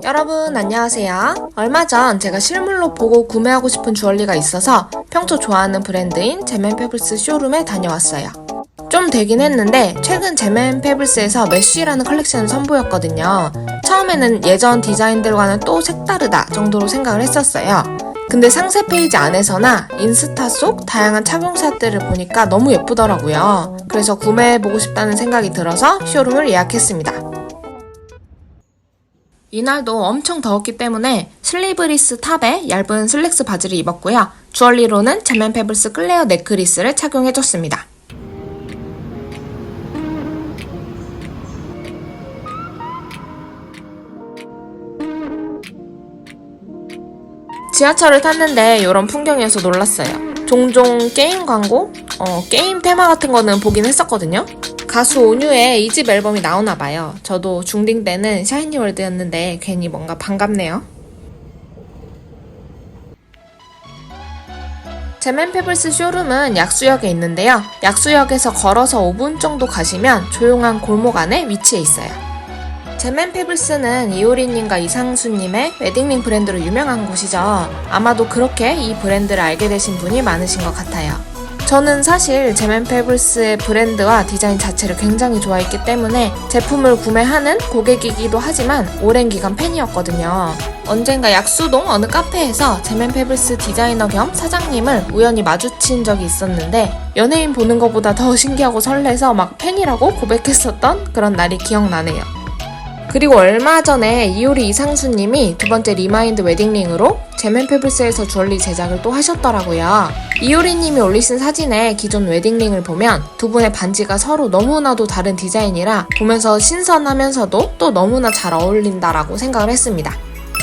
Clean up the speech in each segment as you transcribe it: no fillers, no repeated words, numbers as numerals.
여러분 안녕하세요. 얼마 전 제가 실물로 보고 구매하고 싶은 주얼리가 있어서 평소 좋아하는 브랜드인 제맨페블스 쇼룸에 다녀왔어요. 좀 되긴 했는데 최근 제맨페블스에서 메쉬라는 컬렉션을 선보였거든요. 처음에는 예전 디자인들과는 또 색다르다 정도로 생각을 했었어요. 근데 상세 페이지 안에서나 인스타 속 다양한 착용샷들을 보니까 너무 예쁘더라고요. 그래서 구매해보고 싶다는 생각이 들어서 쇼룸을 예약했습니다. 이날도 엄청 더웠기 때문에 슬리브리스 탑에 얇은 슬랙스 바지를 입었고요. 주얼리로는 제맨페블스 클레어 넥크리스를 착용해줬습니다. 지하철을 탔는데 이런 풍경이어서 놀랐어요. 종종 게임 광고? 게임 테마 같은 거는 보긴 했었거든요. 가수 온유의 2집 앨범이 나오나봐요. 저도 중딩 때는 샤이니월드였는데 괜히 뭔가 반갑네요. 제맨페블스 쇼룸은 약수역에 있는데요. 약수역에서 걸어서 5분 정도 가시면 조용한 골목 안에 위치해 있어요. 제맨페블스는 이효리님과 이상수님의 웨딩링 브랜드로 유명한 곳이죠. 아마도 그렇게 이 브랜드를 알게 되신 분이 많으신 것 같아요. 저는 사실 제맨페블스의 브랜드와 디자인 자체를 굉장히 좋아했기 때문에 제품을 구매하는 고객이기도 하지만 오랜 기간 팬이었거든요. 언젠가 약수동 어느 카페에서 제맨페블스 디자이너 겸 사장님을 우연히 마주친 적이 있었는데 연예인 보는 것보다 더 신기하고 설레서 막 팬이라고 고백했었던 그런 날이 기억나네요. 그리고 얼마 전에 이효리 이상수님이 두 번째 리마인드 웨딩링으로 제맨페블스에서 주얼리 제작을 또 하셨더라고요. 이효리님이 올리신 사진에 기존 웨딩링을 보면 두 분의 반지가 서로 너무나도 다른 디자인이라 보면서 신선하면서도 또 너무나 잘 어울린다라고 생각을 했습니다.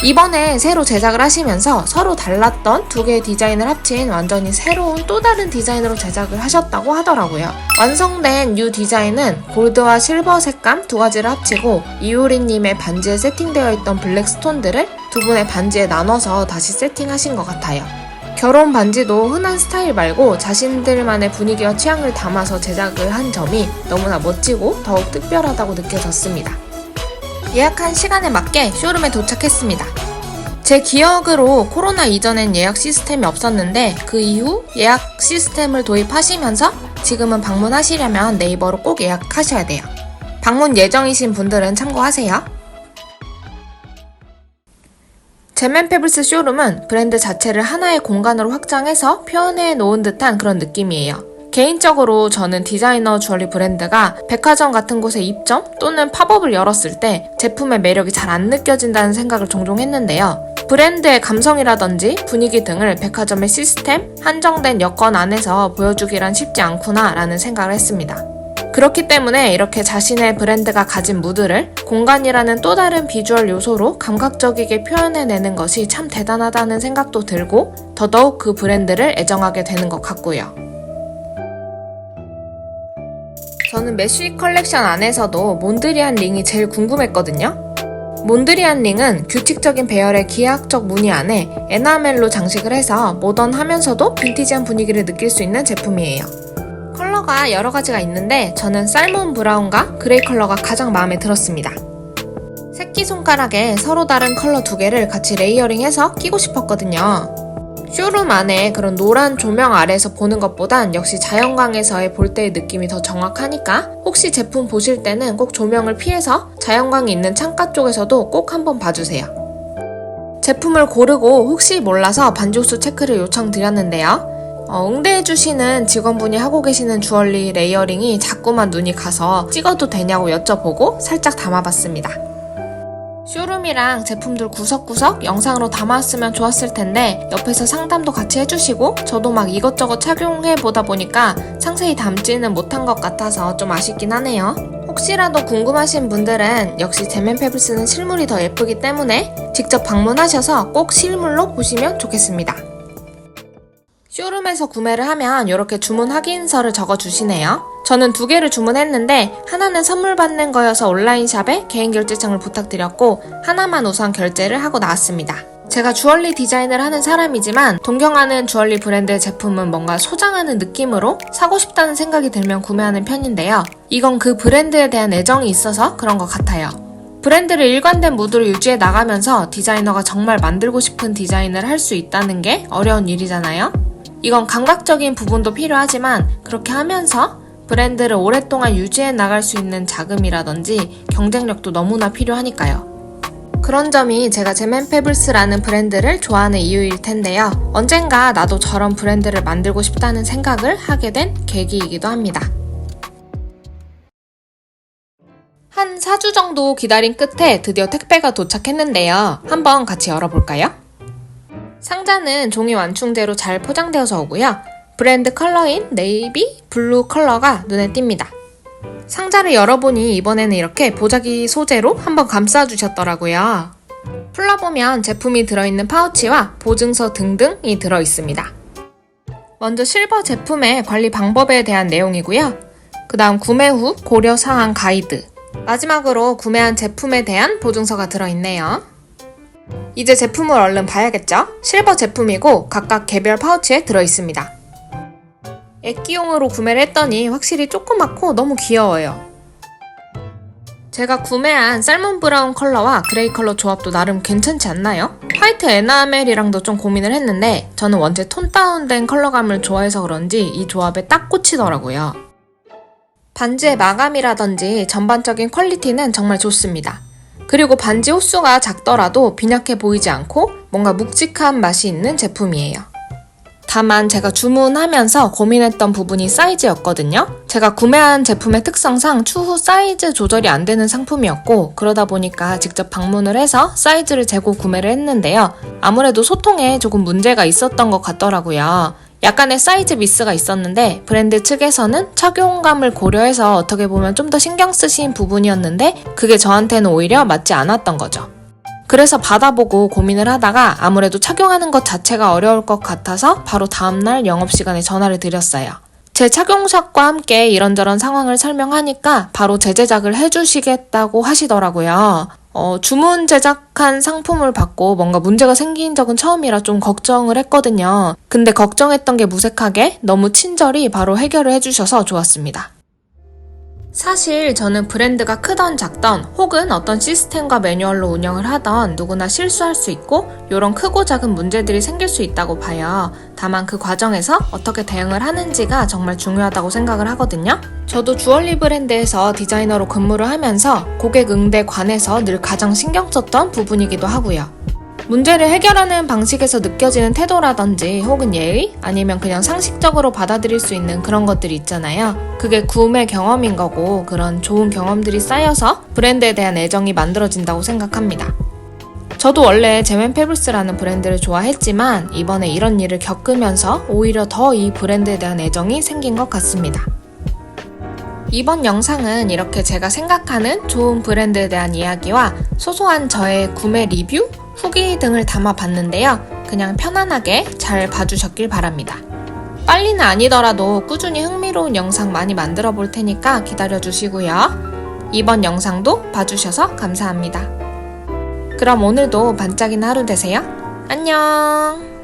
이번에 새로 제작을 하시면서 서로 달랐던 두 개의 디자인을 합친 완전히 새로운 또 다른 디자인으로 제작을 하셨다고 하더라고요. 완성된 뉴 디자인은 골드와 실버 색감 두 가지를 합치고 이효리님의 반지에 세팅되어 있던 블랙 스톤들을 두 분의 반지에 나눠서 다시 세팅하신 것 같아요. 결혼 반지도 흔한 스타일 말고 자신들만의 분위기와 취향을 담아서 제작을 한 점이 너무나 멋지고 더욱 특별하다고 느껴졌습니다. 예약한 시간에 맞게 쇼룸에 도착했습니다. 제 기억으로 코로나 이전엔 예약 시스템이 없었는데 그 이후 예약 시스템을 도입하시면서 지금은 방문하시려면 네이버로 꼭 예약하셔야 돼요. 방문 예정이신 분들은 참고하세요. 제맨페블스 쇼룸은 브랜드 자체를 하나의 공간으로 확장해서 표현해 놓은 듯한 그런 느낌이에요. 개인적으로 저는 디자이너 주얼리 브랜드가 백화점 같은 곳에 입점 또는 팝업을 열었을 때 제품의 매력이 잘 안 느껴진다는 생각을 종종 했는데요. 브랜드의 감성이라든지 분위기 등을 백화점의 시스템, 한정된 여건 안에서 보여주기란 쉽지 않구나 라는 생각을 했습니다. 그렇기 때문에 이렇게 자신의 브랜드가 가진 무드를 공간이라는 또 다른 비주얼 요소로 감각적이게 표현해내는 것이 참 대단하다는 생각도 들고 더더욱 그 브랜드를 애정하게 되는 것 같고요. 저는 메쉬 컬렉션 안에서도 몬드리안 링이 제일 궁금했거든요. 몬드리안 링은 규칙적인 배열의 기하학적 무늬 안에 에나멜로 장식을 해서 모던하면서도 빈티지한 분위기를 느낄 수 있는 제품이에요. 컬러가 여러 가지가 있는데 저는 살몬 브라운과 그레이 컬러가 가장 마음에 들었습니다. 새끼손가락에 서로 다른 컬러 두 개를 같이 레이어링해서 끼고 싶었거든요. 쇼룸 안에 그런 노란 조명 아래에서 보는 것보단 역시 자연광에서의 볼 때의 느낌이 더 정확하니까 혹시 제품 보실 때는 꼭 조명을 피해서 자연광이 있는 창가 쪽에서도 꼭 한번 봐주세요. 제품을 고르고 혹시 몰라서 반죽수 체크를 요청드렸는데요. 응대해주시는 직원분이 하고 계시는 주얼리 레이어링이 자꾸만 눈이 가서 찍어도 되냐고 여쭤보고 살짝 담아봤습니다. 쇼룸이랑 제품들 구석구석 영상으로 담았으면 좋았을 텐데 옆에서 상담도 같이 해주시고 저도 막 이것저것 착용해보다 보니까 상세히 담지는 못한 것 같아서 좀 아쉽긴 하네요. 혹시라도 궁금하신 분들은 역시 제맨페블스는 실물이 더 예쁘기 때문에 직접 방문하셔서 꼭 실물로 보시면 좋겠습니다. 쇼룸에서 구매를 하면 이렇게 주문 확인서를 적어주시네요. 저는 2개를 주문했는데 하나는 선물 받는 거여서 온라인샵에 개인 결제창을 부탁드렸고 하나만 우선 결제를 하고 나왔습니다. 제가 주얼리 디자인을 하는 사람이지만 동경하는 주얼리 브랜드의 제품은 뭔가 소장하는 느낌으로 사고 싶다는 생각이 들면 구매하는 편인데요. 이건 그 브랜드에 대한 애정이 있어서 그런 것 같아요. 브랜드를 일관된 무드로 유지해 나가면서 디자이너가 정말 만들고 싶은 디자인을 할 수 있다는 게 어려운 일이잖아요. 이건 감각적인 부분도 필요하지만 그렇게 하면서 브랜드를 오랫동안 유지해 나갈 수 있는 자금이라든지 경쟁력도 너무나 필요하니까요. 그런 점이 제가 제맨페블스라는 브랜드를 좋아하는 이유일 텐데요. 언젠가 나도 저런 브랜드를 만들고 싶다는 생각을 하게 된 계기이기도 합니다. 한 4주 정도 기다린 끝에 드디어 택배가 도착했는데요. 한번 같이 열어볼까요? 상자는 종이 완충제로 잘 포장되어서 오고요. 브랜드 컬러인 네이비, 블루 컬러가 눈에 띕니다. 상자를 열어보니 이번에는 이렇게 보자기 소재로 한번 감싸주셨더라고요. 풀러보면 제품이 들어있는 파우치와 보증서 등등이 들어있습니다. 먼저 실버 제품의 관리 방법에 대한 내용이고요. 그 다음 구매 후 고려사항 가이드, 마지막으로 구매한 제품에 대한 보증서가 들어있네요. 이제 제품을 얼른 봐야겠죠? 실버 제품이고 각각 개별 파우치에 들어있습니다. 액기용으로 구매를 했더니 확실히 조그맣고 너무 귀여워요. 제가 구매한 살몬 브라운 컬러와 그레이 컬러 조합도 나름 괜찮지 않나요? 화이트 에나멜이랑도 좀 고민을 했는데 저는 원체 톤 다운된 컬러감을 좋아해서 그런지 이 조합에 딱 꽂히더라고요. 반지의 마감이라든지 전반적인 퀄리티는 정말 좋습니다. 그리고 반지 호수가 작더라도 빈약해 보이지 않고 뭔가 묵직한 맛이 있는 제품이에요. 다만 제가 주문하면서 고민했던 부분이 사이즈였거든요. 제가 구매한 제품의 특성상 추후 사이즈 조절이 안 되는 상품이었고 그러다 보니까 직접 방문을 해서 사이즈를 재고 구매를 했는데요. 아무래도 소통에 조금 문제가 있었던 것 같더라고요. 약간의 사이즈 미스가 있었는데 브랜드 측에서는 착용감을 고려해서 어떻게 보면 좀 더 신경 쓰신 부분이었는데 그게 저한테는 오히려 맞지 않았던 거죠. 그래서 받아보고 고민을 하다가 아무래도 착용하는 것 자체가 어려울 것 같아서 바로 다음날 영업시간에 전화를 드렸어요. 제 착용샷과 함께 이런저런 상황을 설명하니까 바로 재제작을 해주시겠다고 하시더라고요. 주문 제작한 상품을 받고 뭔가 문제가 생긴 적은 처음이라 좀 걱정을 했거든요. 근데 걱정했던 게 무색하게 너무 친절히 바로 해결을 해주셔서 좋았습니다. 사실 저는 브랜드가 크던 작던 혹은 어떤 시스템과 매뉴얼로 운영을 하던 누구나 실수할 수 있고 이런 크고 작은 문제들이 생길 수 있다고 봐요. 다만 그 과정에서 어떻게 대응을 하는지가 정말 중요하다고 생각을 하거든요. 저도 주얼리 브랜드에서 디자이너로 근무를 하면서 고객 응대에 관해서 늘 가장 신경 썼던 부분이기도 하고요. 문제를 해결하는 방식에서 느껴지는 태도라든지 혹은 예의 아니면 그냥 상식적으로 받아들일 수 있는 그런 것들이 있잖아요. 그게 구매 경험인 거고 그런 좋은 경험들이 쌓여서 브랜드에 대한 애정이 만들어진다고 생각합니다. 저도 원래 제맨페블스라는 브랜드를 좋아했지만 이번에 이런 일을 겪으면서 오히려 더 이 브랜드에 대한 애정이 생긴 것 같습니다. 이번 영상은 이렇게 제가 생각하는 좋은 브랜드에 대한 이야기와 소소한 저의 구매 리뷰, 후기 등을 담아봤는데요. 그냥 편안하게 잘 봐주셨길 바랍니다. 빨리는 아니더라도 꾸준히 흥미로운 영상 많이 만들어 볼 테니까 기다려주시고요. 이번 영상도 봐주셔서 감사합니다. 그럼 오늘도 반짝이는 하루 되세요. 안녕!